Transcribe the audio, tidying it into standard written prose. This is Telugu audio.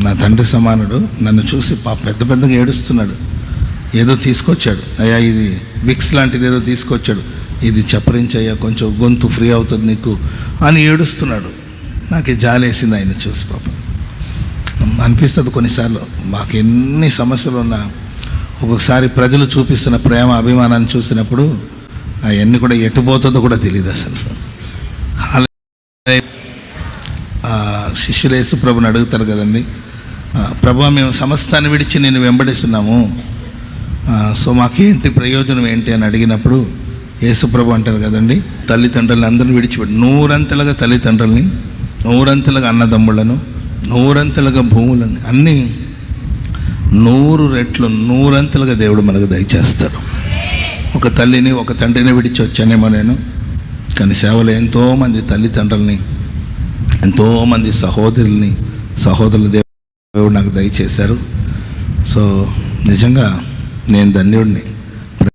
నా తండ్రి సమానుడు. నన్ను చూసి పెద్ద పెద్దగా ఏడుస్తున్నాడు. ఏదో తీసుకొచ్చాడు, అయ్యా ఇది విక్స్ లాంటిది ఏదో తీసుకొచ్చాడు, ఇది చప్పరించయ్యా, కొంచెం గొంతు ఫ్రీ అవుతుంది నీకు అని ఏడుస్తున్నాడు. నాకు జాలేసింది ఆయన చూసి. పాపం అనిపిస్తుంది కొన్నిసార్లు, మాకు ఎన్ని సమస్యలు ఉన్నా ఒక్కొక్కసారి ప్రజలు చూపిస్తున్న ప్రేమ అభిమానాన్ని చూసినప్పుడు అవన్నీ కూడా ఎటుపోతుందో కూడా తెలియదు అసలు. శిష్యులు యేసు ప్రభుని అడుగుతారు కదండి, ప్రభు మేము సమస్తాన్ని విడిచి నేను వెంబడిస్తున్నాము, సో మాకేంటి ప్రయోజనం ఏంటి అని అడిగినప్పుడు యేసు ప్రభు అంటారు కదండి, తల్లిదండ్రులను అందరిని విడిచిపెట్టి 100 తల్లిదండ్రులని, 100 అన్నదమ్ములను, 100 భూములని, అన్నీ 100 రెట్లు 100 దేవుడు మనకు దయచేస్తాడు. ఒక తల్లిని ఒక తండ్రిని విడిచి వచ్చానేమో నేను, కానీ సేవలో ఎంతోమంది తల్లిదండ్రులని, ఎంతోమంది సహోదరుల దేవుడు నాకు దయచేశారు. సో నిజంగా నేను ధన్యుడిని.